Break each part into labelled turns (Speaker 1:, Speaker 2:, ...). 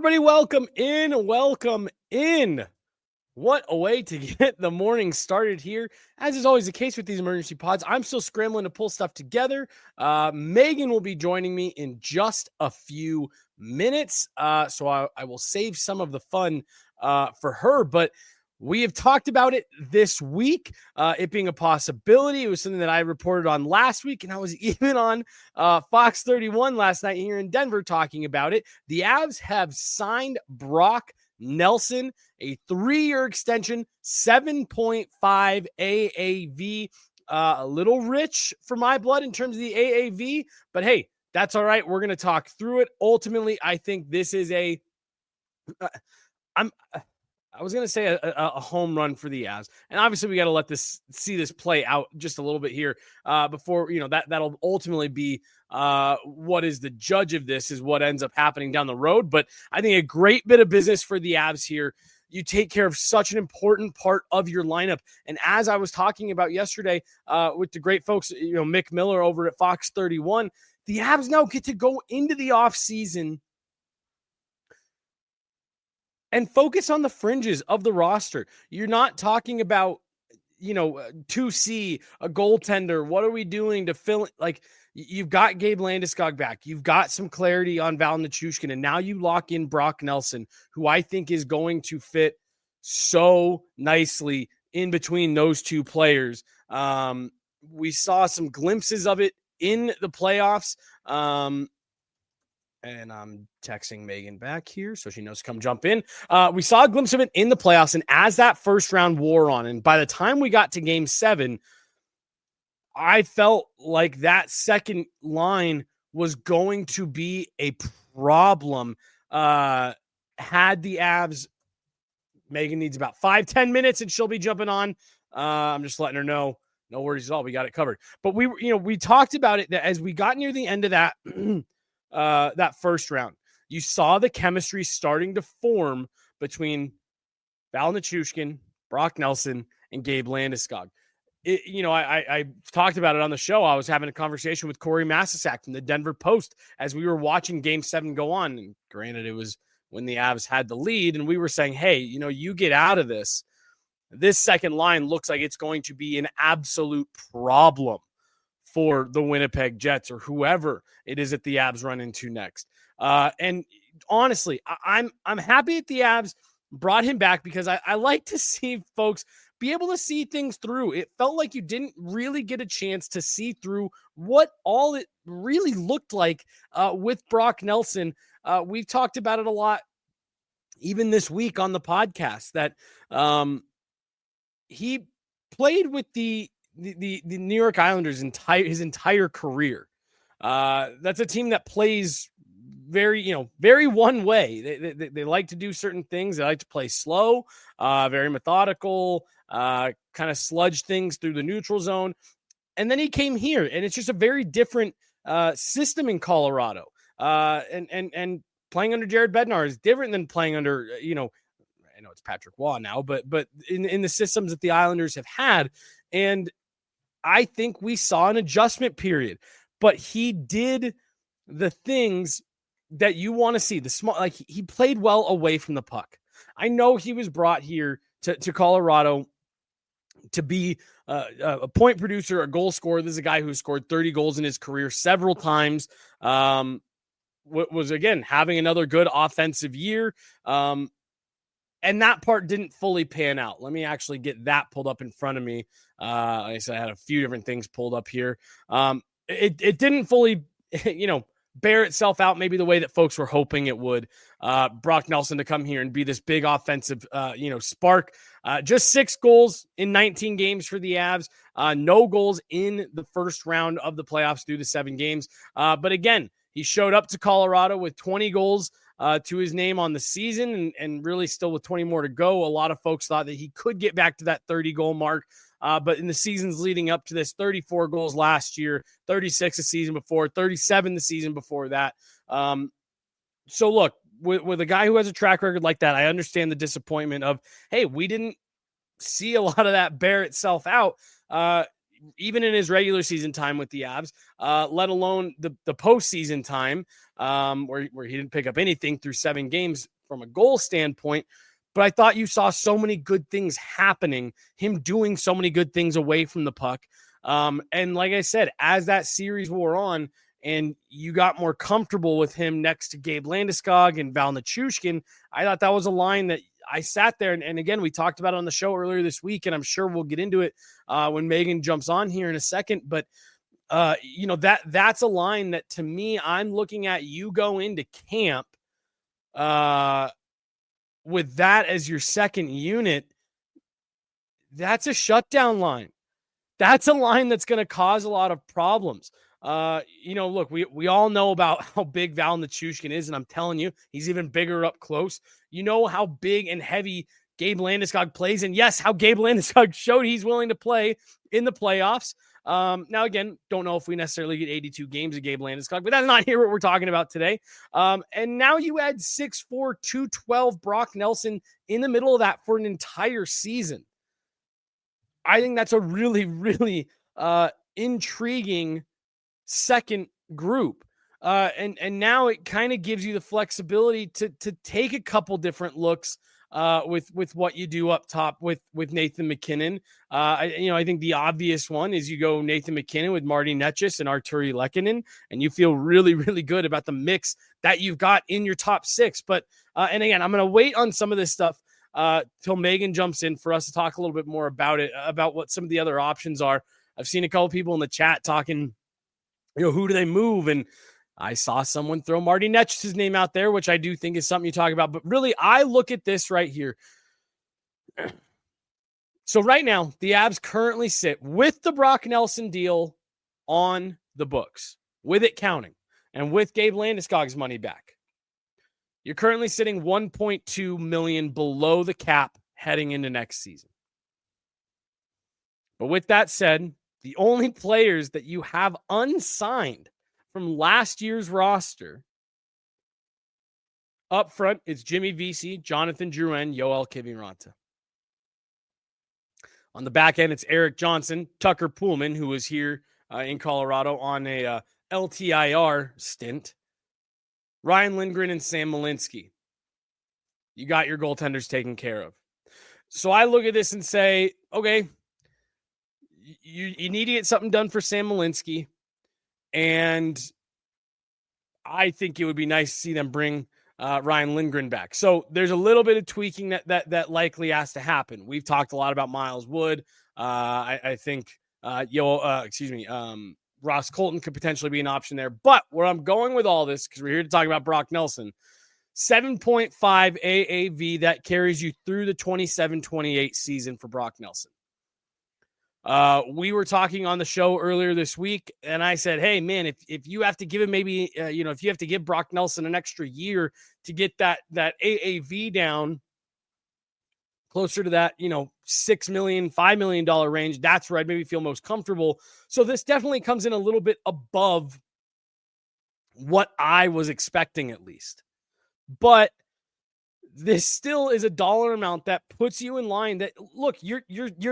Speaker 1: Everybody, welcome in. Welcome in. What a way to get the morning started here. As is always the case with these emergency pods, I'm still scrambling to pull stuff together. Megan will be joining me in just a few minutes. So I will save some of the fun for her. But we have talked about it this week, it being a possibility. It was something that I reported on last week, and I was even on Fox 31 last night here in Denver talking about it. The Avs have signed Brock Nelson, a 3-year extension, 7.5 AAV. A little rich for my blood in terms of the AAV, but hey, that's all right. We're going to talk through it. Ultimately, I think this is I was going to say a home run for the Avs. And obviously we got to see this play out just a little bit here before, that'll ultimately be what is the judge of this is what ends up happening down the road. But I think a great bit of business for the Avs here. You take care of such an important part of your lineup. And as I was talking about yesterday with the great folks, Mick Miller over at Fox 31, the Avs now get to go into the offseason and focus on the fringes of the roster. You're not talking about, 2C, a goaltender. What are we doing to fill it? Like, you've got Gabe Landeskog back. You've got some clarity on Val Nichushkin, and now you lock in Brock Nelson, who I think is going to fit so nicely in between those two players. We saw some glimpses of it in the playoffs. And I'm texting Megan back here so she knows to come jump in. We saw a glimpse of it in the playoffs, and as that first round wore on, and by the time we got to game 7, I felt like that second line was going to be a problem. Had the Avs, Megan needs about 5-10 minutes and she'll be jumping on. I'm just letting her know. No worries at all. We got it covered. But we talked about it that as we got near the end of that that first round, you saw the chemistry starting to form between Val Nichushkin, Brock Nelson, and Gabe Landeskog. I talked about it on the show. I was having a conversation with Corey Massasak from the Denver Post as we were watching Game 7 go on. And granted, it was when the Avs had the lead, and we were saying, hey, you get out of this. This second line looks like it's going to be an absolute problem for the Winnipeg Jets or whoever it is that the Avs run into next. And honestly, I'm happy that the Avs brought him back because I like to see folks be able to see things through. It felt like you didn't really get a chance to see through what all it really looked like with Brock Nelson. We've talked about it a lot, even this week on the podcast, that he played with the New York Islanders his entire career. That's a team that plays very one way. They like to do certain things. They like to play slow, very methodical, kind of sludge things through the neutral zone. And then he came here, and it's just a very different system in Colorado. And playing under Jared Bednar is different than playing under, I know it's Patrick Waugh now, but in the systems that the Islanders have had. And I think we saw an adjustment period, but he did the things that you want to see. He played well away from the puck. I know he was brought here to Colorado to be a point producer, a goal scorer. This is a guy who scored 30 goals in his career several times. Was again having another good offensive year. And that part didn't fully pan out. Let me actually get that pulled up in front of me. Like I said, I had a few different things pulled up here. It didn't fully, bear itself out maybe the way that folks were hoping it would. Brock Nelson to come here and be this big offensive, spark. Just 6 goals in 19 games for the Avs. No goals in the first round of the playoffs through the 7 games. But again, he showed up to Colorado with 20 goals to his name on the season, and really still with 20 more to go. A lot of folks thought that he could get back to that 30-goal mark, but in the seasons leading up to this, 34 goals last year, 36 the season before, 37 the season before that. So look, with a guy who has a track record like that, I understand the disappointment of, hey, we didn't see a lot of that bear itself out. Even in his regular season time with the Avs, let alone the postseason time, where he didn't pick up anything through 7 games a goal standpoint, but I thought you saw so many good things happening, him doing so many good things away from the puck. And like I said, as that series wore on and you got more comfortable with him next to Gabe Landeskog and Val Nichushkin, I thought that was a line that I sat there. And again, we talked about it on the show earlier this week, and I'm sure we'll get into it when Megan jumps on here in a second. But that's a line that, to me, I'm looking at you go into camp with that as your second unit. That's a shutdown line. That's a line that's going to cause a lot of problems. Look, we all know about how big Val Nichushkin is, and I'm telling you, he's even bigger up close. You know how big and heavy Gabe Landeskog plays, and yes, how Gabe Landeskog showed he's willing to play in the playoffs. Now, again, don't know if we necessarily get 82 games of Gabe Landeskog, but that's not here what we're talking about today. And now you add 6'4", 212 Brock Nelson in the middle of that for an entire season. I think that's a really, really intriguing second group. And now it kind of gives you the flexibility to take a couple different looks with what you do up top with Nathan MacKinnon. I think the obvious one is you go Nathan MacKinnon with Marty Netchis and Arturi Lehkonen, and you feel really, really good about the mix that you've got in your top six. But and again, I'm going to wait on some of this stuff till Megan jumps in for us to talk a little bit more about it, about what some of the other options are. I've seen a couple people in the chat talking, who do they move? And I saw someone throw Marty Netch's name out there, which I do think is something you talk about. But really, I look at this right here. So right now, the Avs currently sit with the Brock Nelson deal on the books, with it counting, and with Gabe Landeskog's money back. You're currently sitting $1.2 million below the cap heading into next season. But with that said, the only players that you have unsigned from last year's roster up front, it's Jimmy Vesey, Jonathan Drouin, Yoel Kiviranta. On the back end, it's Eric Johnson, Tucker Poolman, who was here in Colorado on a LTIR stint, Ryan Lindgren, and Sam Malinsky. You got your goaltenders taken care of. So I look at this and say, okay, you need to get something done for Sam Malinsky. And I think it would be nice to see them bring Ryan Lindgren back. So there's a little bit of tweaking that likely has to happen. We've talked a lot about Miles Wood. I think Ross Colton could potentially be an option there. But where I'm going with all this, because we're here to talk about Brock Nelson, 7.5 AAV, that carries you through the 27-28 season for Brock Nelson. We were talking on the show earlier this week, and I said, hey, man, if you have to give him maybe, if you have to give Brock Nelson an extra year to get that AAV down closer to that, $6 million, $5 million range, that's where I'd maybe feel most comfortable. So this definitely comes in a little bit above what I was expecting, at least. But this still is a dollar amount that puts you in line that, look, you're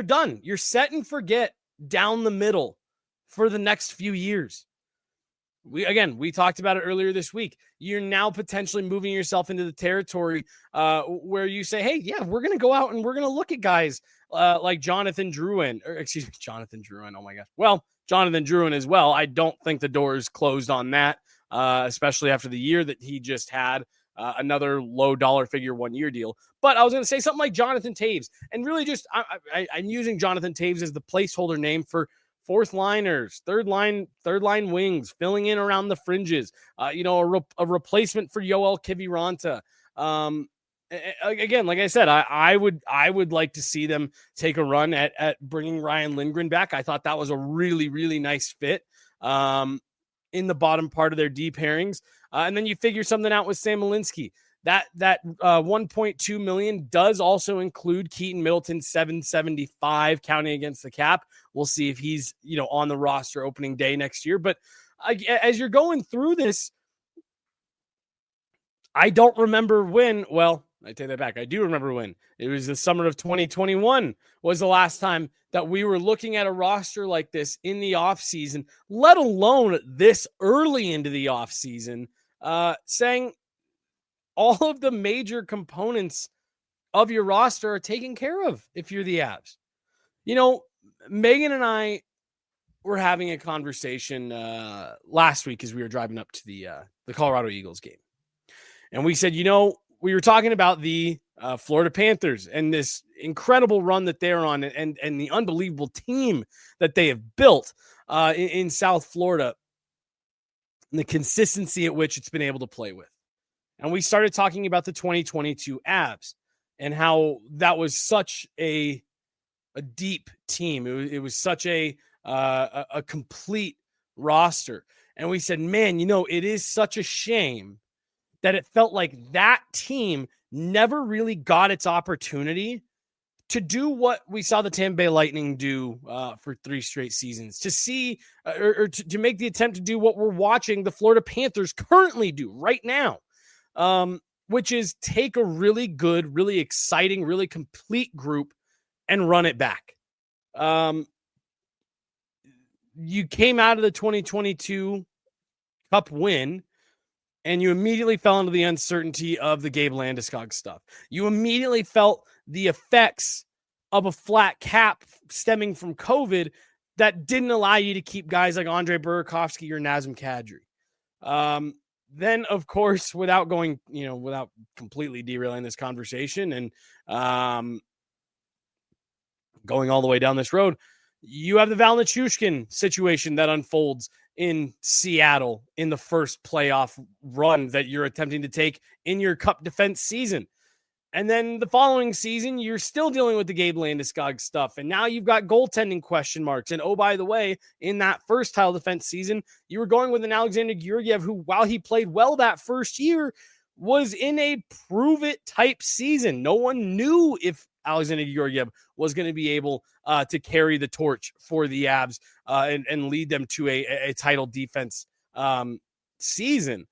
Speaker 1: done. You're set and forget down the middle for the next few years. We talked about it earlier this week. You're now potentially moving yourself into the territory where you say, hey, yeah, we're going to go out and we're going to look at guys like Jonathan Drouin. Oh my gosh. Well, Jonathan Drouin as well. I don't think the door is closed on that, especially after the year that he just had. Another low dollar figure 1 year deal. But I was going to say something like Jonathan Taves, and really just I'm using Jonathan Taves as the placeholder name for fourth liners, third line wings, filling in around the fringes, a replacement for Yoel Kiviranta. Again, like I said, I would like to see them take a run at bringing Ryan Lindgren back. I thought that was a really, really nice fit in the bottom part of their D pairings. And then you figure something out with Sam Malinsky. That $1.2 million does also include Keaton Middleton, $775 counting against the cap. We'll see if he's on the roster opening day next year. But as you're going through this, I don't remember when. Well, I take that back. I do remember when. It was the summer of 2021 was the last time that we were looking at a roster like this in the offseason, let alone this early into the offseason, saying, all of the major components of your roster are taken care of if you're the Avs. You know, Megan and I were having a conversation last week as we were driving up to the Colorado Eagles game. And we said, we were talking about the Florida Panthers and this incredible run that they're on and the unbelievable team that they have built in South Florida and the consistency at which it's been able to play with. And we started talking about the 2022 Avs and how that was such a deep team. It was such a complete roster. And we said, man, it is such a shame that it felt like that team never really got its opportunity to do what we saw the Tampa Bay Lightning do for 3 straight seasons, to see or to make the attempt to do what we're watching the Florida Panthers currently do right now, which is take a really good, really exciting, really complete group and run it back. You came out of the 2022 Cup win, and you immediately fell into the uncertainty of the Gabe Landeskog stuff. You immediately felt the effects of a flat cap stemming from COVID that didn't allow you to keep guys like Andre Burakovsky or Nazem Kadri. Then, of course, without completely derailing this conversation and going all the way down this road, you have the Val Nichushkin situation that unfolds in Seattle in the first playoff run that you're attempting to take in your Cup defense season. And then the following season, you're still dealing with the Gabe Landeskog stuff. And now you've got goaltending question marks. And oh, by the way, in that first tile defense season, you were going with an Alexander Georgiev who, while he played well that first year, was in a prove-it type season. No one knew if Alexander Georgiev was going to be able to carry the torch for the Avs and lead them to a title defense season.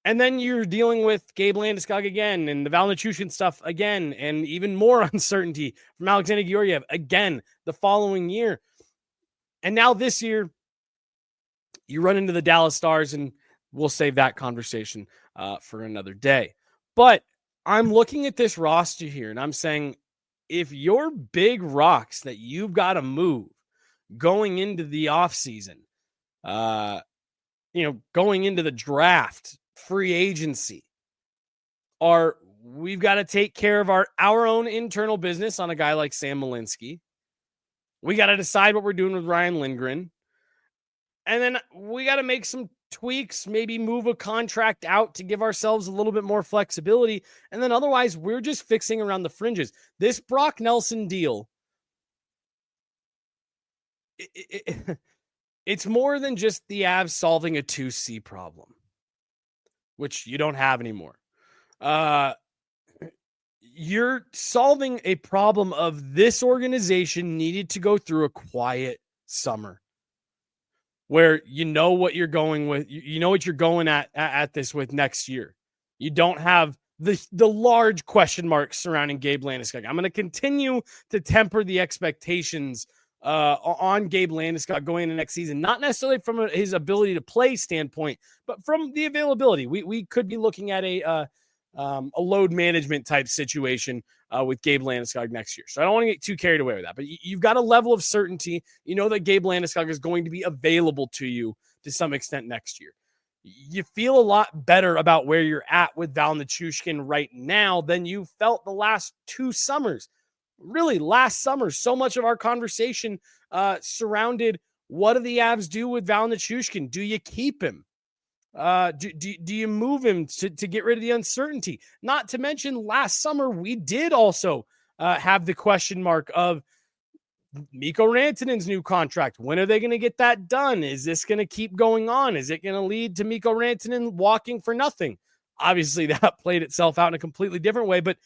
Speaker 1: And then you're dealing with Gabe Landeskog again and the Val Nichushkin stuff again, and even more uncertainty from Alexander Georgiev again the following year. And now this year, you run into the Dallas Stars, and we'll save that conversation for another day. But I'm looking at this roster here, and I'm saying, if your big rocks that you've got to move going into the offseason, going into the draft, free agency, we've got to take care of our own internal business on a guy like Sam Malinsky. We got to decide what we're doing with Ryan Lindgren. And then we got to make some tweaks, maybe move a contract out to give ourselves a little bit more flexibility. And then otherwise, we're just fixing around the fringes. This Brock Nelson deal, it's more than just the Avs solving a 2C problem, which you don't have anymore. You're solving a problem of this organization needed to go through a quiet summer where you know what you're going with, you know what you're going at this with next year. You don't have the large question marks surrounding Gabe Landeskog. I'm going to continue to temper the expectations on Gabe Landeskog going into next season, not necessarily from his ability to play standpoint, but from the availability. We could be looking at a load management type situation with Gabe Landeskog next year. So I don't want to get too carried away with that, but you've got a level of certainty. You know that Gabe Landeskog is going to be available to you to some extent next year. You feel a lot better about where you're at with Val Nichushkin right now than you felt the last 2 summers. Really, last summer, so much of our conversation surrounded, what do the Avs do with Val Nichushkin? Do you keep him? Do you move him to get rid of the uncertainty? Not to mention, last summer, we did also have the question mark of Mikko Rantanen's new contract. When are they going to get that done? Is this going to keep going on? Is it going to lead to Mikko Rantanen walking for nothing? Obviously, that played itself out in a completely different way, but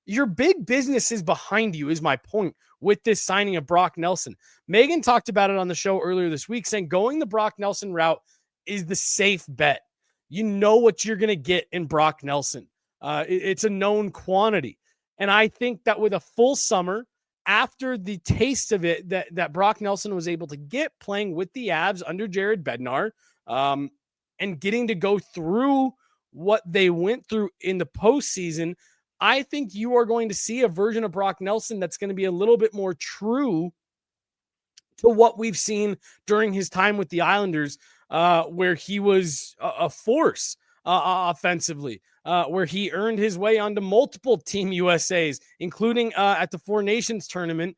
Speaker 1: your big business is behind you, is my point with this signing of Brock Nelson. Megan talked about it on the show earlier this week, saying going the Brock Nelson route is the safe bet. You know what you're going to get in Brock Nelson. It's a known quantity. And I think that with a full summer, after the taste of it that Brock Nelson was able to get playing with the Avs under Jared Bednar, and getting to go through what they went through in the postseason, I think you are going to see a version of Brock Nelson that's going to be a little bit more true to what we've seen during his time with the Islanders, where he was a force offensively, where he earned his way onto multiple Team USAs, including at the Four Nations tournament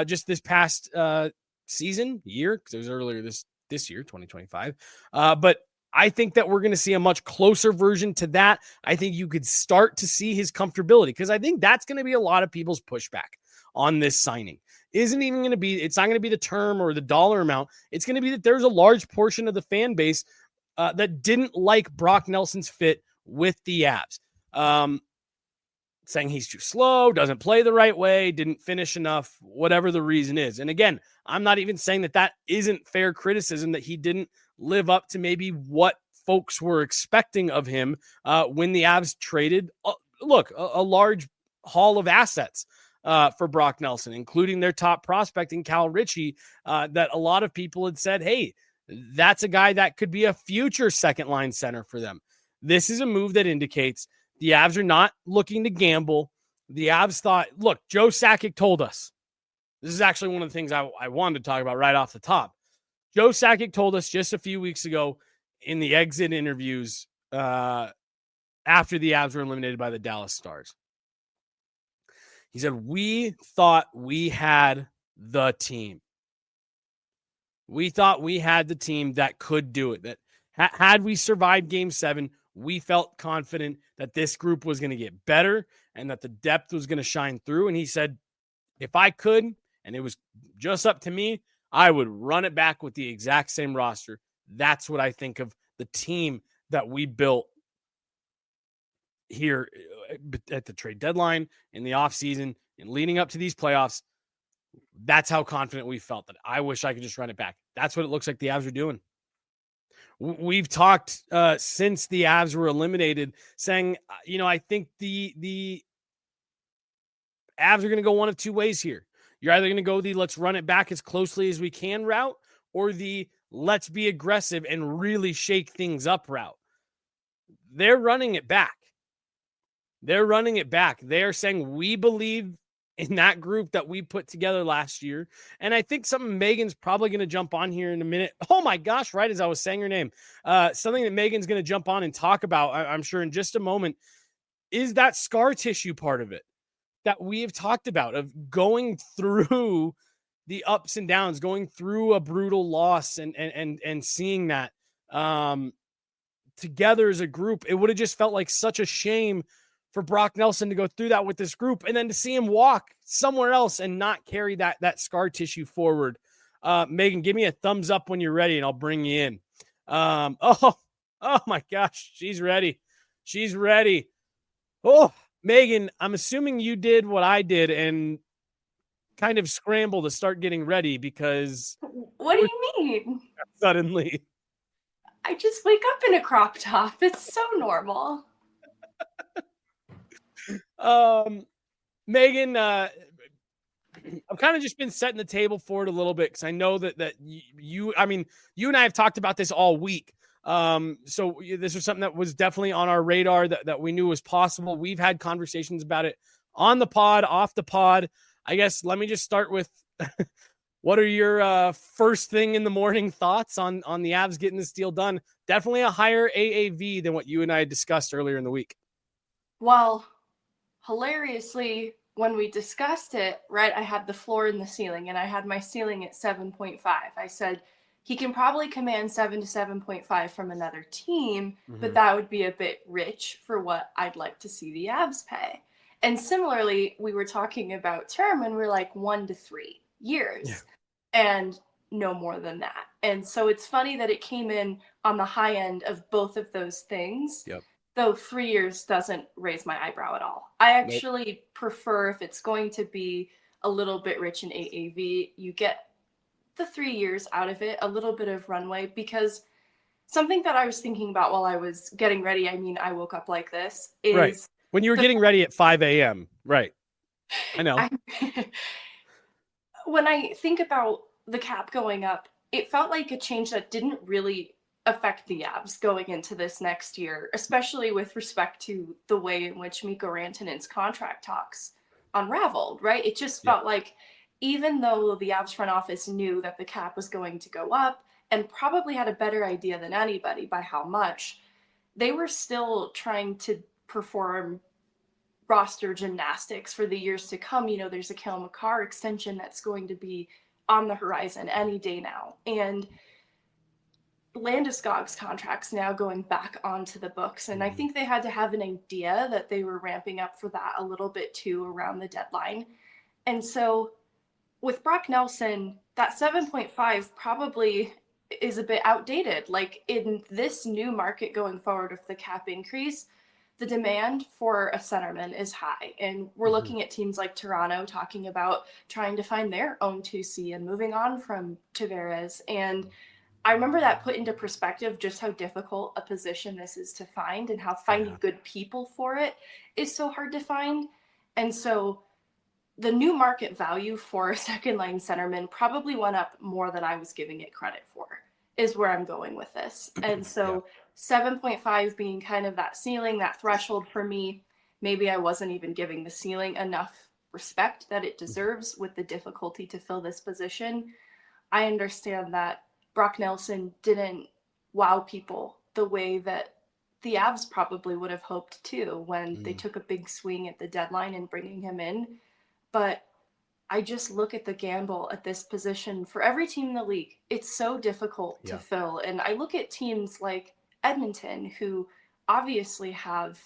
Speaker 1: just this past year, because it was earlier this year, 2025. But I think that we're going to see a much closer version to that. I think you could start to see his comfortability, because I think that's going to be a lot of people's pushback on this signing. It's not going to be the term or the dollar amount. It's going to be that there's a large portion of the fan base that didn't like Brock Nelson's fit with the Avs. Saying he's too slow, doesn't play the right way, didn't finish enough, whatever the reason is. And again, I'm not even saying that isn't fair criticism, that he didn't live up to maybe what folks were expecting of him when the Avs traded, a large haul of assets for Brock Nelson, including their top prospect in Cal Ritchie, that a lot of people had said, hey, that's a guy that could be a future second line center for them. This is a move that indicates the Avs are not looking to gamble. The Avs thought, look, Joe Sakic told us. This is actually one of the things I wanted to talk about right off the top. Joe Sakic told us just a few weeks ago in the exit interviews after the Avs were eliminated by the Dallas Stars. He said, we thought we had the team. We thought we had the team that could do it. That had we survived Game 7, we felt confident that this group was going to get better and that the depth was going to shine through. And he said, if I could, and it was just up to me, I would run it back with the exact same roster. That's what I think of the team that we built here at the trade deadline, in the offseason, and leading up to these playoffs. That's how confident we felt. That I wish I could just run it back. That's what it looks like the Avs are doing. We've talked since the Avs were eliminated, saying, I think the Avs are going to go one of two ways here. You're either going to go the let's run it back as closely as we can route, or the let's be aggressive and really shake things up route. They're running it back. They're saying we believe in that group that we put together last year. And I think something Megan's probably going to jump on here in a minute. Oh my gosh, right as I was saying her name. Something that Megan's going to jump on and talk about, I'm sure in just a moment, is that scar tissue part of it that we have talked about, of going through the ups and downs, going through a brutal loss and seeing that together as a group. It would have just felt like such a shame for Brock Nelson to go through that with this group and then to see him walk somewhere else and not carry that scar tissue forward. Megan, give me a thumbs up when you're ready and I'll bring you in. Oh my gosh. She's ready. Oh, Megan, I'm assuming you did what I did and kind of scramble to start getting ready, because
Speaker 2: what do you mean?
Speaker 1: Suddenly.
Speaker 2: I just wake up in a crop top. It's so normal.
Speaker 1: Megan, I've kind of just been setting the table for it a little bit, because I know that you and I have talked about this all week. So this was something that was definitely on our radar that we knew was possible. We've had conversations about it on the pod, off the pod. I guess let me just start with what are your first thing in the morning thoughts on the Avs getting this deal done? Definitely a higher AAV than what you and I had discussed earlier in the week.
Speaker 2: Well, hilariously, when we discussed it, right, I had the floor and the ceiling, and I had my ceiling at 7.5. I said, he can probably command 7 to 7.5 from another team, but that would be a bit rich for what I'd like to see the Avs pay. And similarly, we were talking about term, and we're like 1 to 3 years, and no more than that. And so it's funny that it came in on the high end of both of those things.
Speaker 1: Yep.
Speaker 2: Though 3 years doesn't raise my eyebrow at all. I actually prefer, if it's going to be a little bit rich in AAV, you get the 3 years out of it, a little bit of runway, because something that I was thinking about while I was getting ready, I woke up like this, is...
Speaker 1: Right. When you were getting ready at 5 a.m. Right. I know.
Speaker 2: When I think about the cap going up, it felt like a change that didn't really affect the Avs going into this next year, especially with respect to the way in which Mikko Rantanen's contract talks unraveled, right? It just
Speaker 1: Yep.
Speaker 2: felt like even though the Avs front office knew that the cap was going to go up and probably had a better idea than anybody by how much, they were still trying to perform roster gymnastics for the years to come. You know, there's a Cale Makar extension that's going to be on the horizon any day now. And Landeskog's contract's now going back onto the books. And I think they had to have an idea that they were ramping up for that a little bit too around the deadline. And so with Brock Nelson, that 7.5 probably is a bit outdated. Like in this new market going forward with the cap increase, the demand for a centerman is high. And we're looking at teams like Toronto talking about trying to find their own 2C and moving on from Tavares. And I remember that put into perspective just how difficult a position this is to find and how finding good people for it is so hard to find. And so the new market value for a second line centerman probably went up more than I was giving it credit for, is where I'm going with this. And so 7.5 being kind of that ceiling, that threshold for me, maybe I wasn't even giving the ceiling enough respect that it deserves with the difficulty to fill this position. I understand that Brock Nelson didn't wow people the way that the Avs probably would have hoped to when they took a big swing at the deadline and bringing him in. But I just look at the gamble at this position for every team in the league. It's so difficult to fill. And I look at teams like Edmonton, who obviously have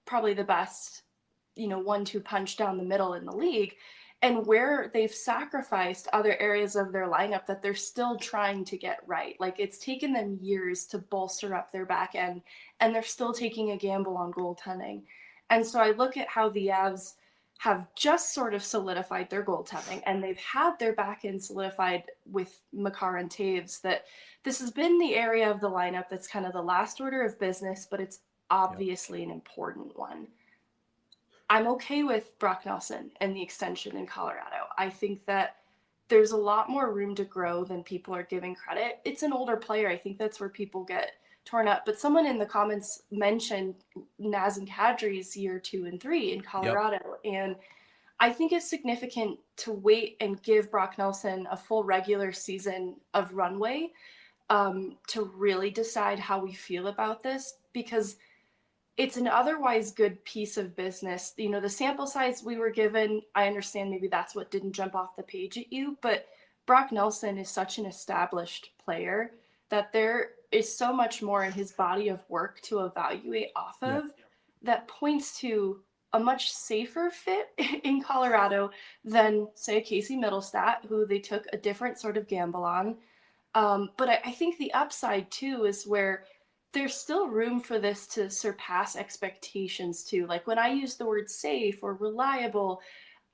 Speaker 2: probably the best, 1-2 punch down the middle in the league, and where they've sacrificed other areas of their lineup that they're still trying to get right. Like it's taken them years to bolster up their back end, and they're still taking a gamble on goaltending. And so I look at how the Avs have just sort of solidified their goaltending, and they've had their back end solidified with Makar and Taves, that this has been the area of the lineup that's kind of the last order of business, but it's obviously an important one. I'm okay with Brock Nelson and the extension in Colorado. I think that there's a lot more room to grow than people are giving credit. It's an older player. I think that's where people get torn up. But someone in the comments mentioned Nazem Kadri's year 2 and 3 in Colorado. And I think it's significant to wait and give Brock Nelson a full regular season of runway to really decide how we feel about this, because it's an otherwise good piece of business. The sample size we were given, I understand maybe that's what didn't jump off the page at you, but Brock Nelson is such an established player that there is so much more in his body of work to evaluate off of that points to a much safer fit in Colorado than, say, Casey Middlestat, who they took a different sort of gamble on. But I think the upside, too, is where there's still room for this to surpass expectations too. Like when I use the word safe or reliable,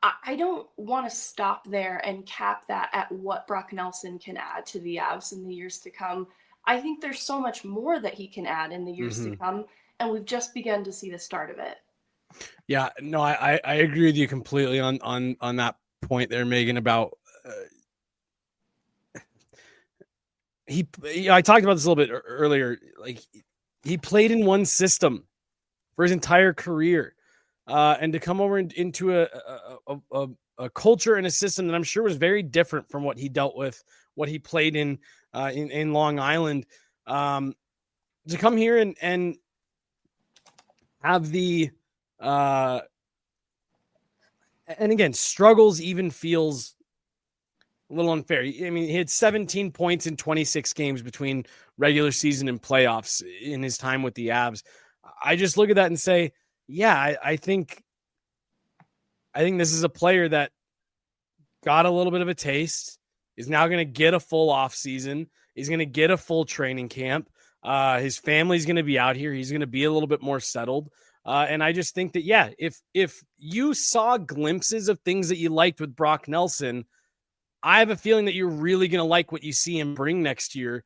Speaker 2: I don't want to stop there and cap that at what Brock Nelson can add to the Avs in the years to come. I think there's so much more that he can add in the years to come, and we've just begun to see the start of it.
Speaker 1: Yeah, no, I agree with you completely on that point there, Megan, about I talked about this a little bit earlier. Like he played in one system for his entire career, and to come over into a culture and a system that I'm sure was very different from what he dealt with, what he played in Long Island, to come here and have the and again, struggles even feels a little unfair. I mean, he had 17 points in 26 games between regular season and playoffs in his time with the Avs. I just look at that and say, yeah, I think this is a player that got a little bit of a taste, is now going to get a full off season. He's going to get a full training camp. His family's going to be out here. He's going to be a little bit more settled. And I just think that, yeah, if you saw glimpses of things that you liked with Brock Nelson, I have a feeling that you're really going to like what you see him bring next year.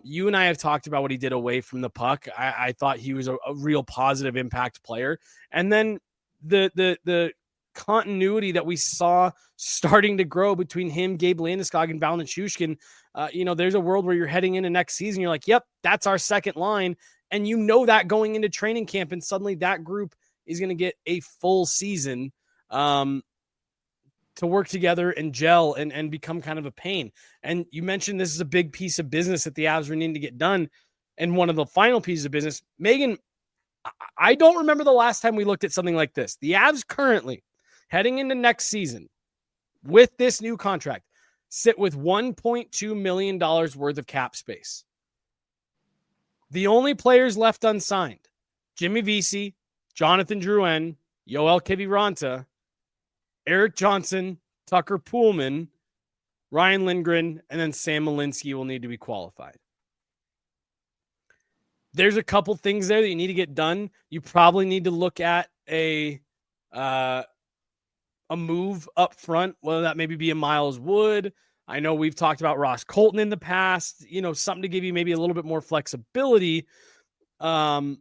Speaker 1: You and I have talked about what he did away from the puck. I thought he was a real positive impact player. And then the continuity that we saw starting to grow between him, Gabe Landeskog, and Val Nichushkin. There's a world where you're heading into next season. You're like, yep, that's our second line. And you know that going into training camp, and suddenly that group is going to get a full season to work together and gel and become kind of a pain. And you mentioned this is a big piece of business that the Avs are needing to get done. And one of the final pieces of business, Megan, I don't remember the last time we looked at something like this. The Avs currently, heading into next season, with this new contract, sit with $1.2 million worth of cap space. The only players left unsigned, Jimmy Vesey, Jonathan Drouin, Yoel Kiviranta, Eric Johnson, Tucker Poolman, Ryan Lindgren, and then Sam Malinsky will need to be qualified. There's a couple things there that you need to get done. You probably need to look at a move up front, whether that maybe be a Miles Wood. I know we've talked about Ross Colton in the past, something to give you maybe a little bit more flexibility. But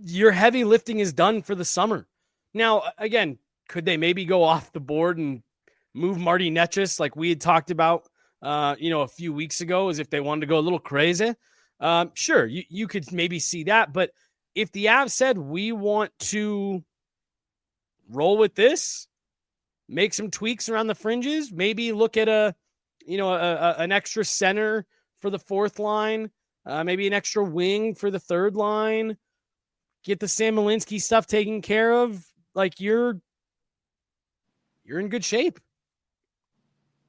Speaker 1: your heavy lifting is done for the summer. Now, again, could they maybe go off the board and move Marty Netchus like we had talked about, a few weeks ago, as if they wanted to go a little crazy? Sure, you could maybe see that. But if the Avs said, we want to roll with this, make some tweaks around the fringes, maybe look at an extra center for the fourth line, maybe an extra wing for the third line, get the Sam Malinsky stuff taken care of, like you're in good shape.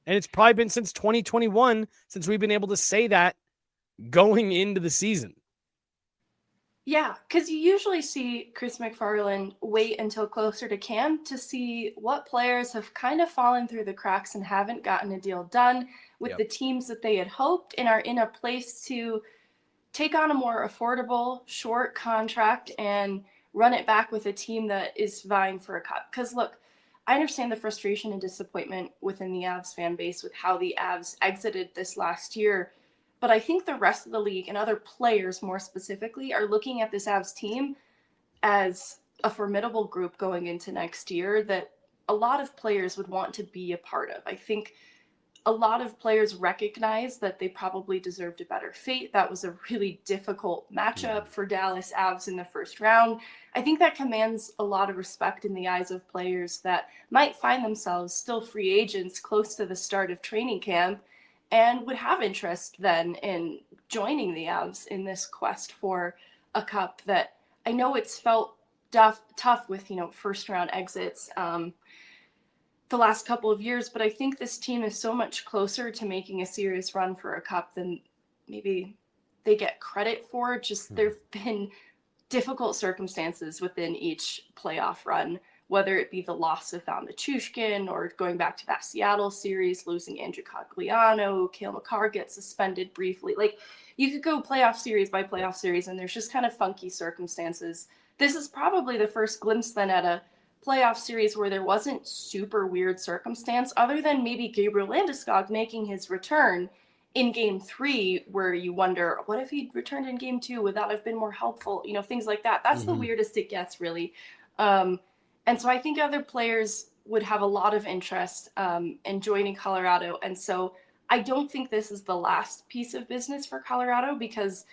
Speaker 1: And it's probably been since 2021 since we've been able to say that going into the season.
Speaker 2: Yeah, because you usually see Chris MacFarland wait until closer to camp to see what players have kind of fallen through the cracks and haven't gotten a deal done with the teams that they had hoped and are in a place to take on a more affordable, short contract and run it back with a team that is vying for a cup. Because look, I understand the frustration and disappointment within the Avs fan base with how the Avs exited this last year. But I think the rest of the league and other players more specifically are looking at this Avs team as a formidable group going into next year that a lot of players would want to be a part of. I think a lot of players recognize that they probably deserved a better fate. That was a really difficult matchup for Dallas Avs in the first round. I think that commands a lot of respect in the eyes of players that might find themselves still free agents close to the start of training camp and would have interest then in joining the Avs in this quest for a cup that I know it's felt tough with, first round exits the last couple of years, but I think this team is so much closer to making a serious run for a cup than maybe they get credit for. Just there've been difficult circumstances within each playoff run, whether it be the loss of Val Nichushkin or going back to that Seattle series, losing Andrew Cogliano, Cale Makar gets suspended briefly. Like, you could go playoff series by playoff series, and there's just kind of funky circumstances. This is probably the first glimpse then at a playoff series where there wasn't super weird circumstance, other than maybe Gabriel Landeskog making his return in game 3, where you wonder, what if he'd returned in game 2? Would that have been more helpful? Things like that. That's the weirdest it gets, really. And so I think other players would have a lot of interest in joining Colorado. And so I don't think this is the last piece of business for Colorado, because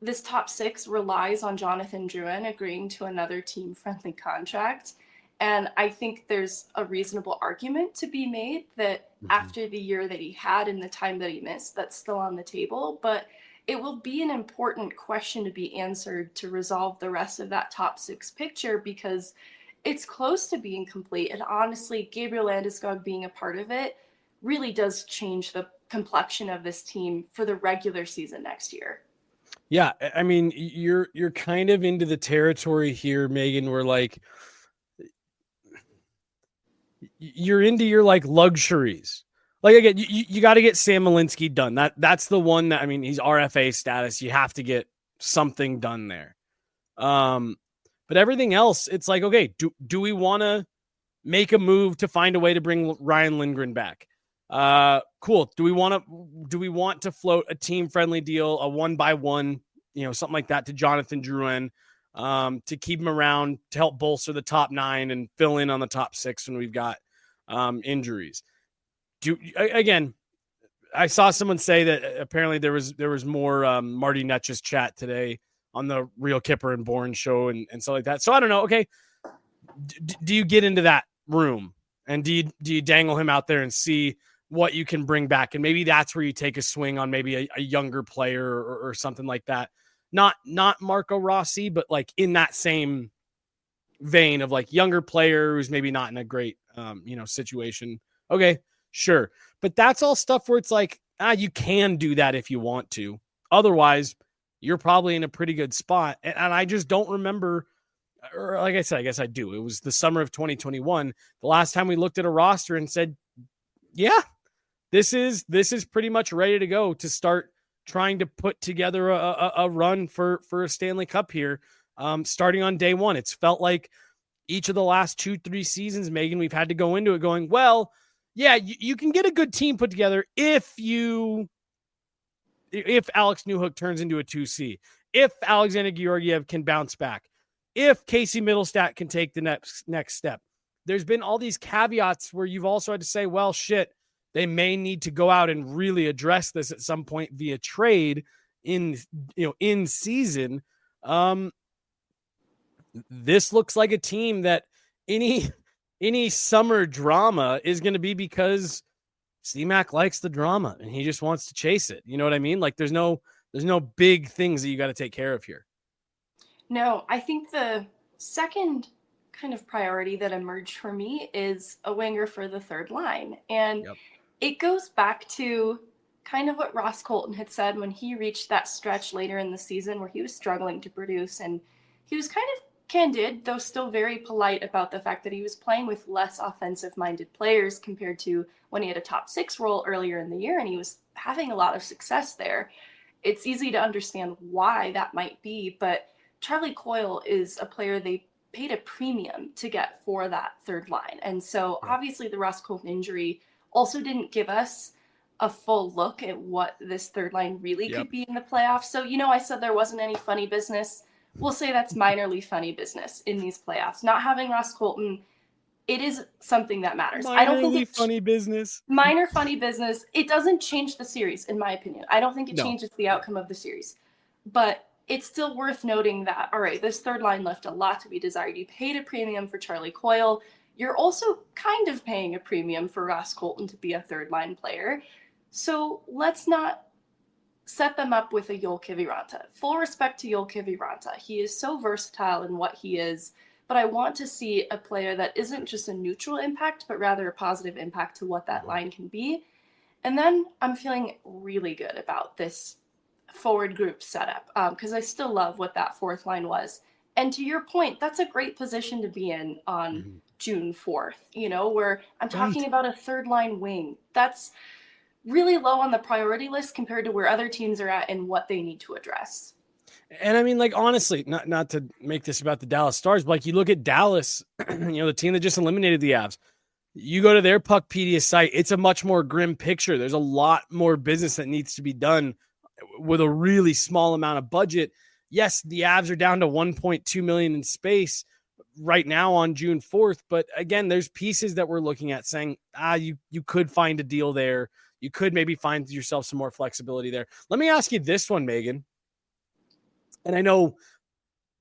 Speaker 2: this top 6 relies on Jonathan Drouin agreeing to another team-friendly contract. And I think there's a reasonable argument to be made that after the year that he had and the time that he missed, that's still on the table. But it will be an important question to be answered to resolve the rest of that top 6 picture, because it's close to being complete. And honestly, Gabriel Landeskog being a part of it really does change the complexion of this team for the regular season next year.
Speaker 1: Yeah, I mean, you're kind of into the territory here, Megan, where like you're into your like luxuries. Like, again, you got to get Sam Malinsky done. That's the one that, I mean, he's RFA status. You have to get something done there. But everything else, it's like, okay, do we want to make a move to find a way to bring Ryan Lindgren back? Cool. Do we want to float a team friendly deal, a 1-by-1, something like that, to Jonathan Drouin? to keep him around, to help bolster the top 9 and fill in on the top 6 when we've got injuries. Again, I saw someone say that apparently there was more Marty Netch's chat today on the Real Kipper and Bourne show and stuff like that. So I don't know. Okay, do you get into that room and do you dangle him out there and see what you can bring back? And maybe that's where you take a swing on maybe a younger player or something like that. Not Marco Rossi, but like in that same vein of like younger player who's maybe not in a great situation. Okay, sure. But that's all stuff where it's like, you can do that if you want to. Otherwise, you're probably in a pretty good spot. And I just don't remember, or like I said, I guess I do. It was the summer of 2021, the last time we looked at a roster and said, yeah, this is pretty much ready to go to start trying to put together a run for a Stanley Cup here, starting on day one. It's felt like each of the last 2-3 seasons, Megan, we've had to go into it going, well, yeah, you can get a good team put together if Alex Newhook turns into a 2C, if Alexander Georgiev can bounce back, if Casey Middlestat can take the next step. There's been all these caveats where you've also had to say, well, shit, they may need to go out and really address this at some point via trade in season. This looks like a team that any summer drama is going to be because C-Mac likes the drama and he just wants to chase it. You know what I mean? Like there's no big things that you got to take care of here.
Speaker 2: No, I think the second kind of priority that emerged for me is a winger for the third line. And it goes back to kind of what Ross Colton had said when he reached that stretch later in the season where he was struggling to produce. And he was kind of candid, though still very polite about the fact that he was playing with less offensive-minded players compared to when he had a top 6 role earlier in the year, and he was having a lot of success there. It's easy to understand why that might be, but Charlie Coyle is a player they paid a premium to get for that third line. And so obviously the Ross Colton injury also didn't give us a full look at what this third line really could be in the playoffs. So, I said there wasn't any funny business. We'll say that's minorly funny business in these playoffs. Not having Ross Colton, it is something that matters. I don't think it's
Speaker 1: funny business.
Speaker 2: Minor funny business. It doesn't change the series, in my opinion. I don't think it changes the outcome of the series. But it's still worth noting that, all right, this third line left a lot to be desired. You paid a premium for Charlie Coyle. You're also kind of paying a premium for Ross Colton to be a third line player. So let's not set them up with a Joel Kiviranta. Full respect to Joel Kiviranta. He is so versatile in what he is, but I want to see a player that isn't just a neutral impact, but rather a positive impact to what that line can be. And then I'm feeling really good about this forward group setup because I still love what that fourth line was. And to your point, that's a great position to be in on June 4th, where I'm talking about a third line wing. That's really low on the priority list compared to where other teams are at and what they need to address.
Speaker 1: And I mean, like, honestly, not to make this about the Dallas Stars, but like you look at Dallas, the team that just eliminated the Avs, you go to their Puckpedia site, it's a much more grim picture. There's a lot more business that needs to be done with a really small amount of budget. Yes, the Avs are down to 1.2 million in space right now on June 4th. But again, there's pieces that we're looking at saying, you could find a deal there. You could maybe find yourself some more flexibility there. Let me ask you this one, Megan. And I know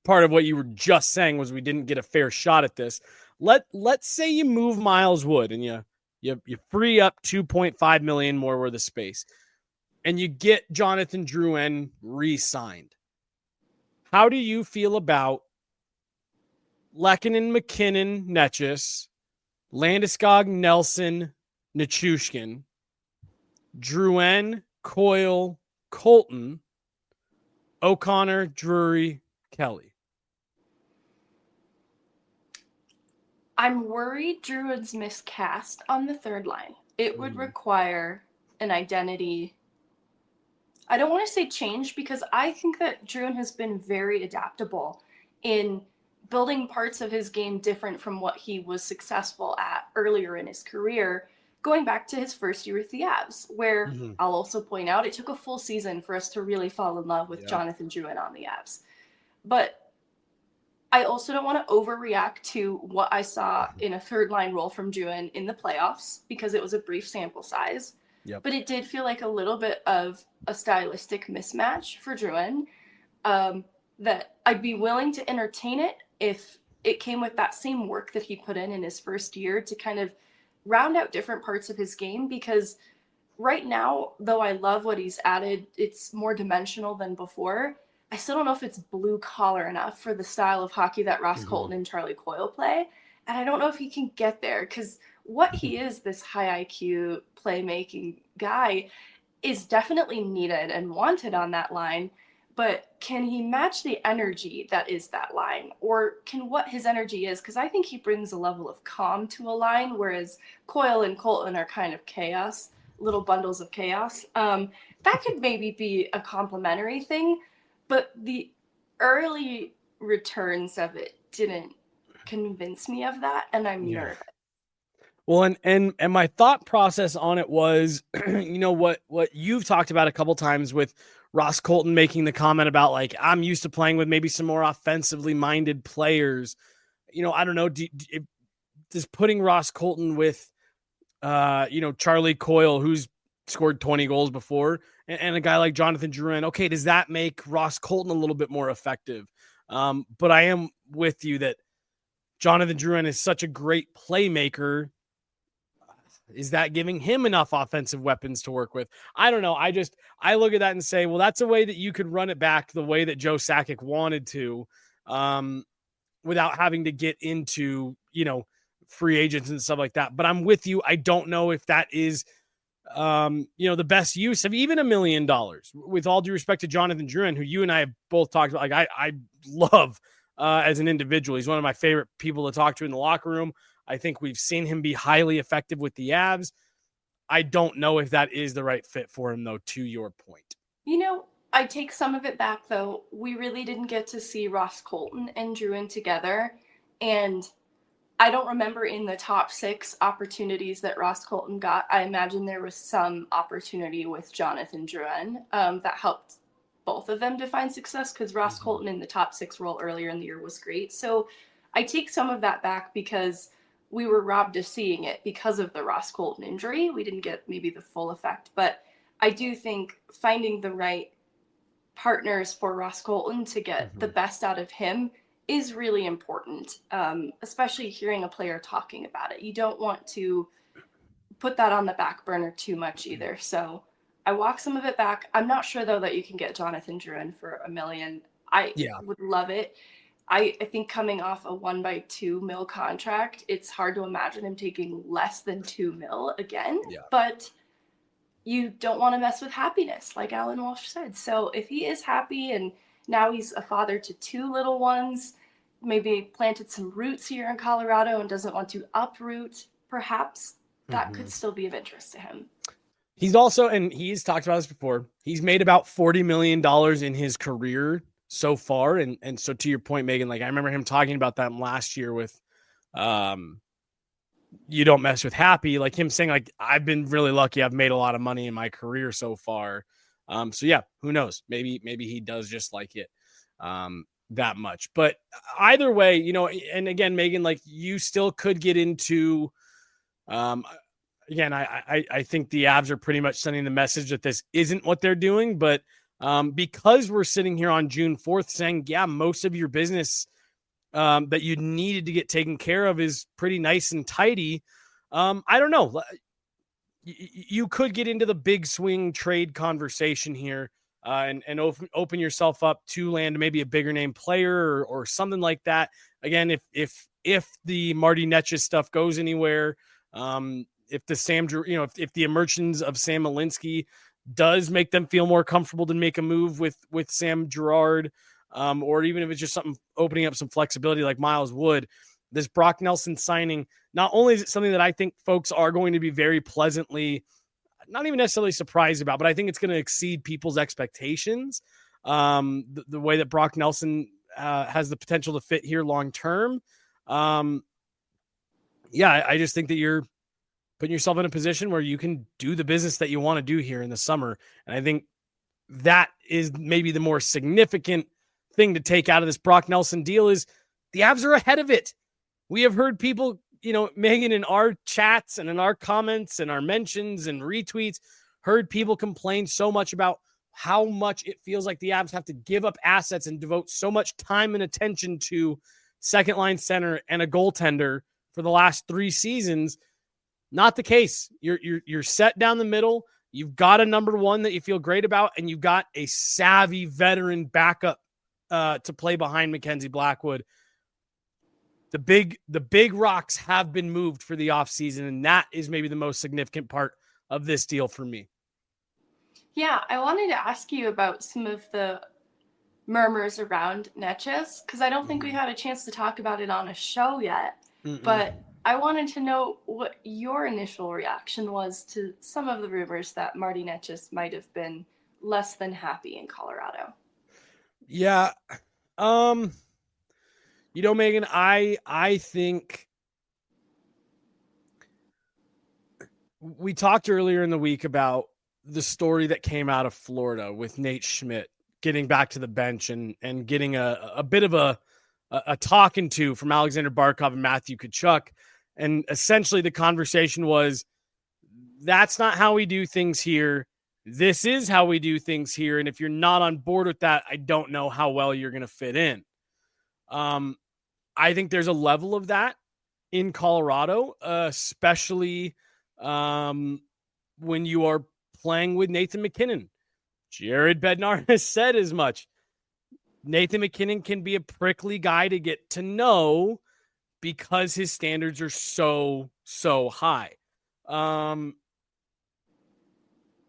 Speaker 1: part of what you were just saying was we didn't get a fair shot at this. Let's say you move Miles Wood and you free up 2.5 million more worth of space and you get Jonathan Drouin re-signed. How do you feel about Lehkonen, McKinnon, Netchus, Landeskog, Nelson, Nichushkin, Drouin, Coyle, Colton, O'Connor, Drury, Kelly?
Speaker 2: I'm worried Druid's miscast on the third line. It would require an identity. I don't want to say change because I think that Druin has been very adaptable in building parts of his game different from what he was successful at earlier in his career, going back to his first year with the Avs, where I'll also point out it took a full season for us to really fall in love with Jonathan Drouin on the Avs. But I also don't want to overreact to what I saw in a third line role from Juin in the playoffs because it was a brief sample size.
Speaker 1: Yep.
Speaker 2: But it did feel like a little bit of a stylistic mismatch for Juin. That I'd be willing to entertain it if it came with that same work that he put in his first year to kind of round out different parts of his game. Because right now, though I love what he's added, it's more dimensional than before. I still don't know if it's blue collar enough for the style of hockey that Ross
Speaker 1: Mm-hmm.
Speaker 2: Colton and Charlie Coyle play. And I don't know if he can get there because what he is, this high IQ playmaking guy, is definitely needed and wanted on that line. But can he match the energy that is that line? Or can what his energy is? Because I think he brings a level of calm to a line, whereas Coyle and Colton are kind of chaos, little bundles of chaos. That could maybe be a complementary thing, but the early returns of it didn't convince me of that, and I'm
Speaker 1: Yeah.
Speaker 2: nervous.
Speaker 1: Well, and my thought process on it was, what you've talked about a couple times with Ross Colton making the comment about like I'm used to playing with maybe some more offensively minded players. I don't know. Does putting Ross Colton with, Charlie Coyle, who's scored 20 goals before, and a guy like Jonathan Drouin, okay, does that make Ross Colton a little bit more effective? But I am with you that Jonathan Drouin is such a great playmaker. Is that giving him enough offensive weapons to work with? I don't know. I look at that and say, well, that's a way that you could run it back the way that Joe Sakic wanted to, without having to get into, free agents and stuff like that. But I'm with you. I don't know if that is, the best use of even $1 million. With all due respect to Jonathan Drouin, who you and I have both talked about, like I love as an individual. He's one of my favorite people to talk to in the locker room. I think we've seen him be highly effective with the Avs. I don't know if that is the right fit for him, though, to your point.
Speaker 2: I take some of it back though. We really didn't get to see Ross Colton and Drouin together. And I don't remember in the top 6 opportunities that Ross Colton got. I imagine there was some opportunity with Jonathan Drouin that helped both of them to find success because Ross Colton in the top 6 role earlier in the year was great. So I take some of that back because we were robbed of seeing it because of the Ross Colton injury. We didn't get maybe the full effect, but I do think finding the right partners for Ross Colton to get the best out of him is really important, especially hearing a player talking about it. You don't want to put that on the back burner too much either. So I walk some of it back. I'm not sure though that you can get Jonathan Drouin for $1 million. I
Speaker 1: Yeah.
Speaker 2: would love it. I think coming off a 1 by 2 mil contract, it's hard to imagine him taking less than 2 mil again.
Speaker 1: Yeah.
Speaker 2: But you don't want to mess with happiness, like Alan Walsh said. So if he is happy and now he's a father to 2 little ones, maybe planted some roots here in Colorado and doesn't want to uproot, perhaps that could still be of interest to him.
Speaker 1: He's also, and he's talked about this before, he's made about $40 million in his career so far. And so to your point, Megan, like I remember him talking about that last year with, you don't mess with happy, like him saying like, I've been really lucky. I've made a lot of money in my career so far. So yeah, who knows? Maybe he does just like it, that much, but either way, and again, Megan, like you still could get into, again, I think the Avs are pretty much sending the message that this isn't what they're doing, but because we're sitting here on June 4th saying, yeah, most of your business that you needed to get taken care of is pretty nice and tidy. I don't know. You could get into the big swing trade conversation here and open yourself up to land maybe a bigger name player or something like that. Again, if the Marty Netch's stuff goes anywhere, if the if the emergence of Sam Alinsky does make them feel more comfortable to make a move with Sam Girard, or even if it's just something opening up some flexibility like Miles Wood, this Brock Nelson signing, not only is it something that I think folks are going to be very pleasantly, not even necessarily surprised about, but I think it's going to exceed people's expectations. The way that Brock Nelson has the potential to fit here long term. I just think that you're putting yourself in a position where you can do the business that you want to do here in the summer. And I think that is maybe the more significant thing to take out of this Brock Nelson deal is The Avs are ahead of it. We have heard people, Megan, in our chats and in our comments and our mentions and retweets, heard people complain so much about how much it feels like the Avs have to give up assets and devote so much time and attention to second line center and a goaltender for the last 3 seasons. Not the case. You're set down the middle. You've got a number one that you feel great about, and you've got a savvy veteran backup to play behind Mackenzie Blackwood. The big rocks have been moved for the offseason, and that is maybe the most significant part of this deal for me.
Speaker 2: Yeah, I wanted to ask you about some of the murmurs around Necas, because I don't think we had a chance to talk about it on a show yet. But I wanted to know what your initial reaction was to some of the rumors that Marty Necas might have been less than happy in Colorado.
Speaker 1: Yeah. Megan, I think we talked earlier in the week about the story that came out of Florida with Nate Schmidt getting back to the bench and getting a bit of a talking to from Alexander Barkov and Matthew Tkachuk. And essentially the conversation was, that's not how we do things here. This is how we do things here. And if you're not on board with that, I don't know how well you're going to fit in. I think there's a level of that in Colorado, especially when you are playing with Nathan MacKinnon. Jared Bednar has said as much. Nathan MacKinnon can be a prickly guy to get to know because his standards are so high. I'm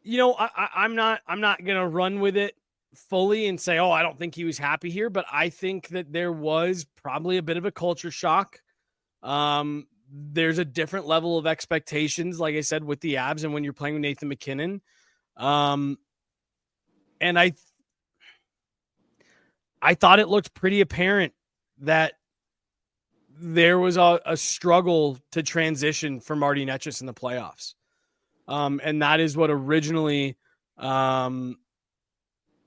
Speaker 1: not going to run with it fully and say, I don't think he was happy here, but I think that there was probably a bit of a culture shock. There's a different level of expectations, like I said, with the Avs and when you're playing with Nathan MacKinnon. And I thought it looked pretty apparent that there was a struggle to transition for Marty Necas in the playoffs. And that is what originally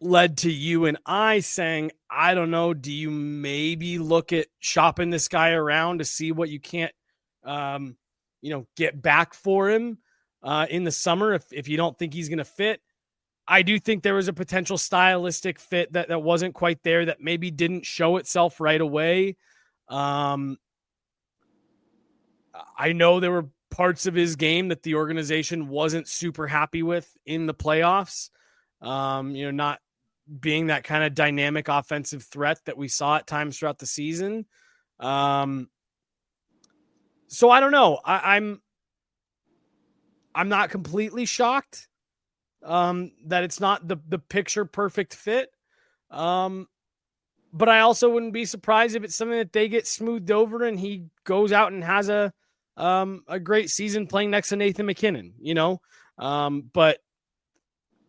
Speaker 1: led to you and I saying, I don't know, do you maybe look at shopping this guy around to see what you can't, get back for him in the summer if you don't think he's going to fit? I do think there was a potential stylistic fit that wasn't quite there, that maybe didn't show itself right away. I know there were parts of his game that the organization wasn't super happy with in the playoffs. Not being that kind of dynamic offensive threat that we saw at times throughout the season. So I don't know. I'm not completely shocked that it's not the picture perfect fit. But I also wouldn't be surprised if it's something that they get smoothed over and he goes out and has a great season playing next to Nathan MacKinnon, but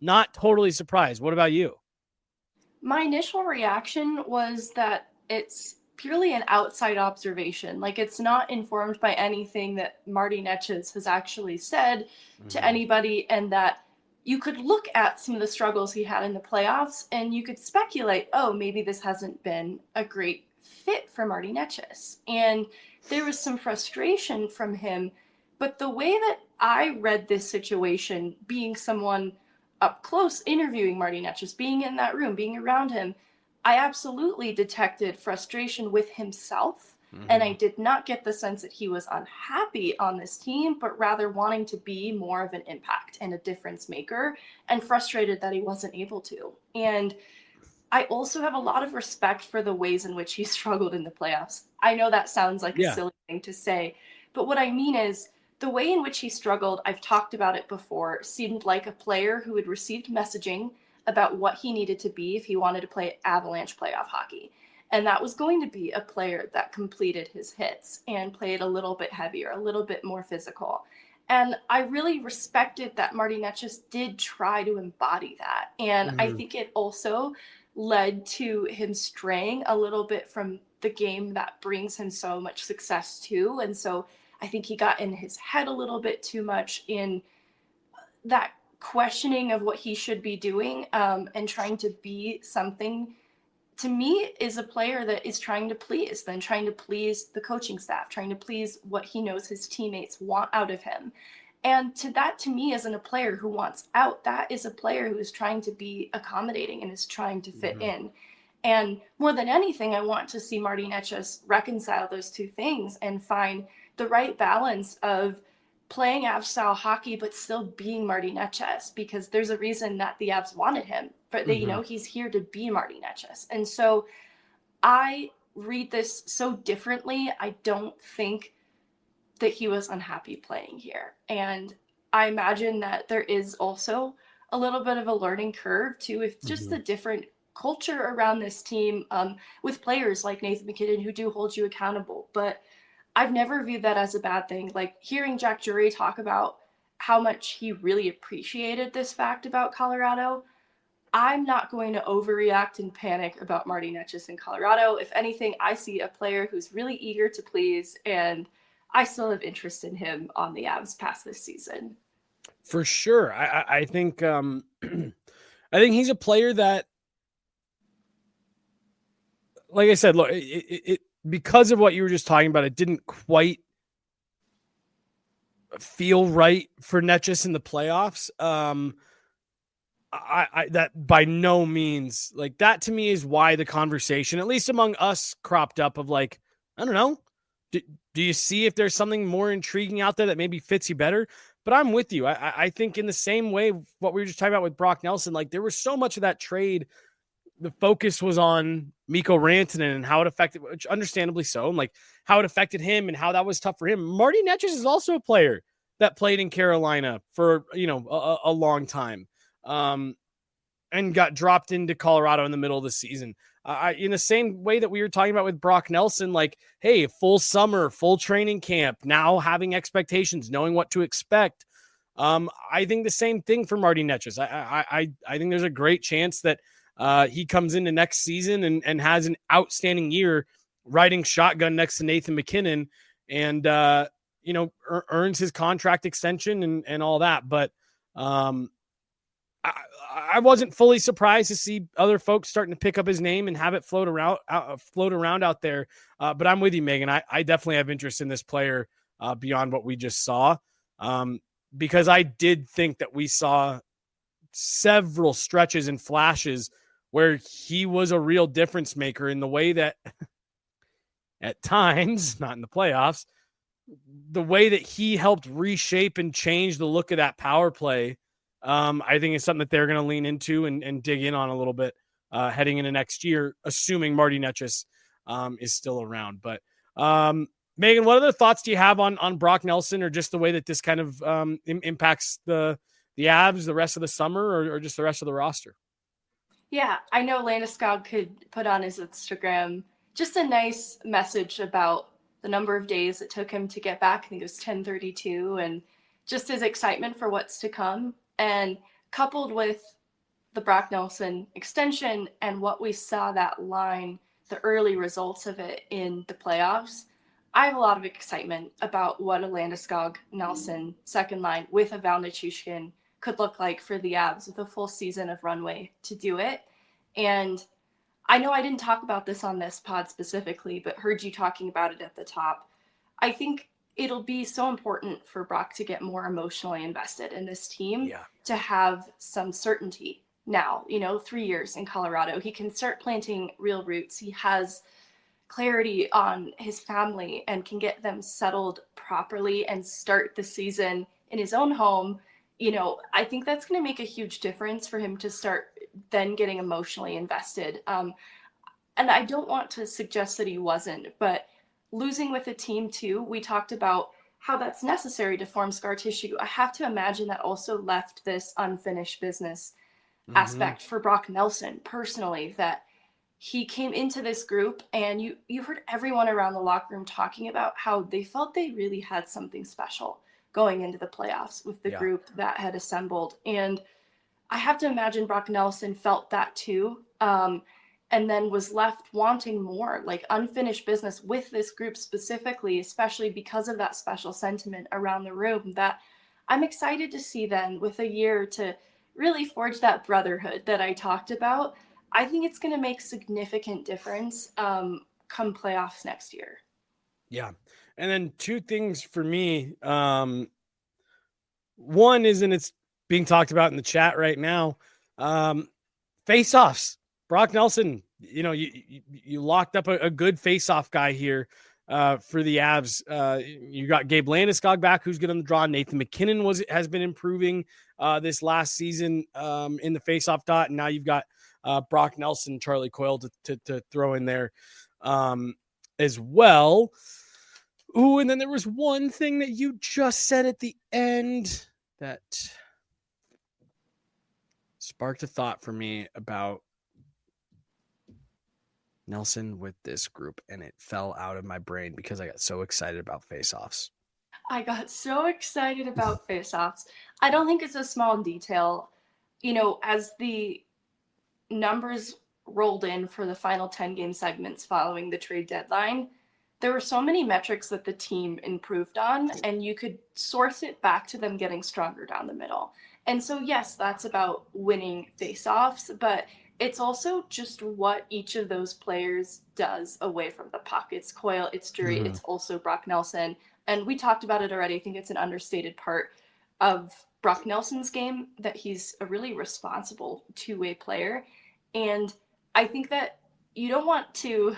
Speaker 1: not totally surprised. What about you?
Speaker 2: My initial reaction was that it's purely an outside observation. Like, it's not informed by anything that Marty Necas has actually said to anybody, and that you could look at some of the struggles he had in the playoffs and you could speculate, maybe this hasn't been a great fit for Marty Necas. And there was some frustration from him. But the way that I read this situation, being someone up close interviewing Marty Necas, being in that room, being around him, I absolutely detected frustration with himself. And I did not get the sense that he was unhappy on this team, but rather wanting to be more of an impact and a difference maker, and frustrated that he wasn't able to. And I also have a lot of respect for the ways in which he struggled in the playoffs. I know that sounds like a silly thing to say, but what I mean is the way in which he struggled, I've talked about it before, seemed like a player who had received messaging about what he needed to be if he wanted to play Avalanche playoff hockey. And that was going to be a player that completed his hits and played a little bit heavier, a little bit more physical. And I really respected that Marty Necas did try to embody that. And I think it also led to him straying a little bit from the game that brings him so much success too. And so I think he got in his head a little bit too much in that questioning of what he should be doing, and trying to be something to me, is a player that is trying to please, then trying to please the coaching staff, trying to please what he knows his teammates want out of him. And to me, isn't a player who wants out. That is a player who is trying to be accommodating and is trying to fit in. And more than anything, I want to see Marty Necas reconcile those two things and find the right balance of playing Avs style hockey, but still being Marty Necas, because there's a reason that the Avs wanted him. But they, he's here to be Marty Necas. And so I read this so differently. I don't think that he was unhappy playing here. And I imagine that there is also a little bit of a learning curve too, with just the different culture around this team, with players like Nathan MacKinnon who do hold you accountable. But I've never viewed that as a bad thing. Like hearing Jack Drury talk about how much he really appreciated this fact about Colorado, I'm not going to overreact and panic about Marty Necas in Colorado. If anything, I see a player who's really eager to please, and I still have interest in him on the Avs past this season.
Speaker 1: For sure. I think I think he's a player that, like I said, look, it because of what you were just talking about, it didn't quite feel right for Necas in the playoffs. I that by no means, like, that to me is why the conversation, at least among us, cropped up of like, I don't know, do you see if there's something more intriguing out there that maybe fits you better? But I'm with you. I think in the same way, what we were just talking about with Brock Nelson, like there was so much of that trade, the focus was on Mikko Rantanen and how it affected, which understandably so, and like how it affected him and how that was tough for him. Marty Necas is also a player that played in Carolina for, a long time, and got dropped into Colorado in the middle of the season. In the same way that we were talking about with Brock Nelson, like, hey, full summer, full training camp, now having expectations, knowing what to expect. I think the same thing for Marty Necas. I think there's a great chance that he comes into next season and has an outstanding year riding shotgun next to Nathan MacKinnon and, earns his contract extension and all that. But I wasn't fully surprised to see other folks starting to pick up his name and have it float around out there. But I'm with you, Megan. I definitely have interest in this player beyond what we just saw, because I did think that we saw several stretches and flashes where he was a real difference maker in the way that at times, not in the playoffs, the way that he helped reshape and change the look of that power play. I think it's something that they're going to lean into and dig in on a little bit heading into next year, assuming Marty Necas is still around. But Megan, what other thoughts do you have on Brock Nelson, or just the way that this kind of impacts the Avs the rest of the summer, or just the rest of the roster?
Speaker 2: Yeah, I know Landeskog could put on his Instagram just a nice message about the number of days it took him to get back. I think it was 10:32, and just his excitement for what's to come. And coupled with the Brock Nelson extension and what we saw that line, the early results of it in the playoffs, I have a lot of excitement about what a Landeskog Nelson second line with a Val Nichushkin could look like for the Avs with a full season of runway to do it. And I know I didn't talk about this on this pod specifically, but heard you talking about it at the top. I think it'll be so important for Brock to get more emotionally invested in this team, to have some certainty now, 3 years in Colorado. He can start planting real roots. He has clarity on his family and can get them settled properly and start the season in his own home. I think that's going to make a huge difference for him to start then getting emotionally invested. And I don't want to suggest that he wasn't, but losing with a team too, we talked about how that's necessary to form scar tissue. I have to imagine that also left this unfinished business aspect for Brock Nelson personally, that he came into this group and you heard everyone around the locker room talking about how they felt they really had something special going into the playoffs with the group that had assembled. And I have to imagine Brock Nelson felt that too. And then was left wanting more, like unfinished business with this group specifically, especially because of that special sentiment around the room, that I'm excited to see then with a year to really forge that brotherhood that I talked about. I think it's going to make significant difference come playoffs next year.
Speaker 1: Yeah. And then two things for me. One is, and it's being talked about in the chat right now, face-offs. Brock Nelson, you locked up a good face-off guy here for the Avs. You got Gabe Landeskog back, who's good on the draw. Nathan McKinnon has been improving this last season in the face-off dot, and now you've got Brock Nelson, Charlie Coyle to throw in there as well. Ooh, and then there was one thing that you just said at the end that sparked a thought for me about Nelson with this group, and it fell out of my brain because I got so excited about face-offs.
Speaker 2: I got so excited about face-offs. I don't think it's a small detail. As the numbers rolled in for the final 10 game segments following the trade deadline, there were so many metrics that the team improved on, and you could source it back to them getting stronger down the middle. And so, yes, that's about winning face-offs, but it's also just what each of those players does away from the puck. It's Coyle, it's Drury, it's also Brock Nelson. And we talked about it already. I think it's an understated part of Brock Nelson's game that he's a really responsible two-way player. And I think that you don't want to...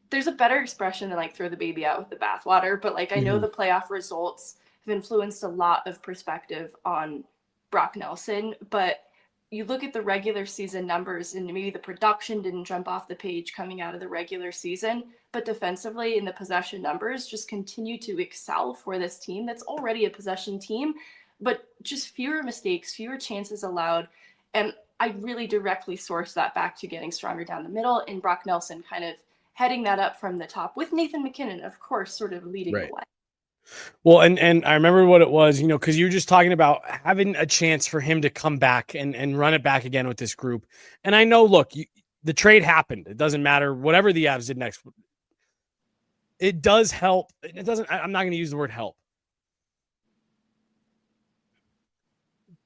Speaker 2: There's a better expression than throw the baby out with the bathwater, but I know the playoff results have influenced a lot of perspective on Brock Nelson, but you look at the regular season numbers and maybe the production didn't jump off the page coming out of the regular season, but defensively in the possession numbers just continue to excel for this team that's already a possession team, but just fewer mistakes, fewer chances allowed. And I really directly source that back to getting stronger down the middle, and Brock Nelson kind of heading that up from the top with Nathan McKinnon, of course, sort of leading the way.
Speaker 1: Well, and I remember what it was, because you were just talking about having a chance for him to come back and run it back again with this group. And I know, look, the trade happened. It doesn't matter whatever the Avs did next. It does help. It doesn't. I'm not going to use the word help.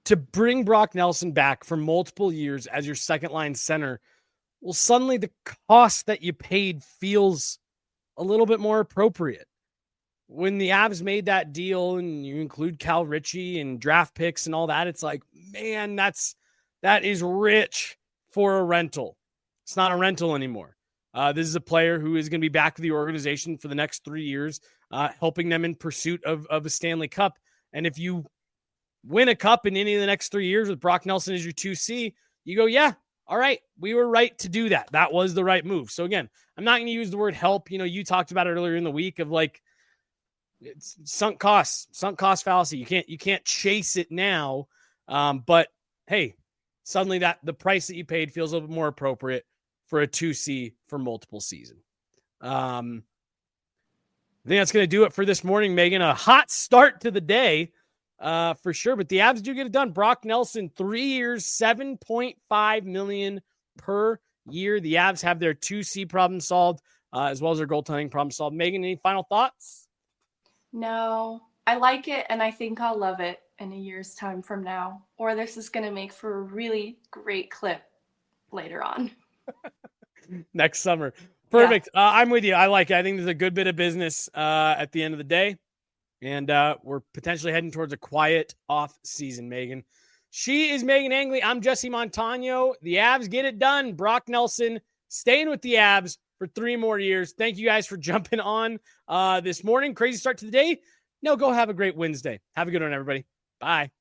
Speaker 1: To bring Brock Nelson back for multiple years as your second line center, well, suddenly the cost that you paid feels a little bit more appropriate. When the Avs made that deal and you include Cal Ritchie and draft picks and all that, it's like, man, that is rich for a rental. It's not a rental anymore. This is a player who is going to be back with the organization for the next 3 years, helping them in pursuit of a Stanley Cup. And if you win a cup in any of the next 3 years with Brock Nelson as your 2C, you go, yeah, all right, we were right to do that. That was the right move. So again, I'm not going to use the word help. You talked about it earlier in the week of it's sunk cost fallacy. You can't chase it now. But hey, suddenly the price that you paid feels a little bit more appropriate for a 2C for multiple season. I think that's going to do it for this morning, Megan. A hot start to the day for sure, but the Avs do get it done. Brock Nelson, 3 years, $7.5 million per year. The Avs have their 2C problem solved, as well as their goaltending problem solved. Megan, any final thoughts?
Speaker 2: No, I like it, and I think I'll love it in a year's time from now. Or this is going to make for a really great clip later on.
Speaker 1: Next summer. Perfect. Yeah. I'm with you. I like it. I think there's a good bit of business at the end of the day. And we're potentially heading towards a quiet off season, Megan. She is Megan Angley. I'm Jesse Montano. The Avs get it done. Brock Nelson staying with the Avs for 3 more years. Thank you guys for jumping on this morning. Crazy start to the day. No, go have a great Wednesday. Have a good one, everybody. Bye.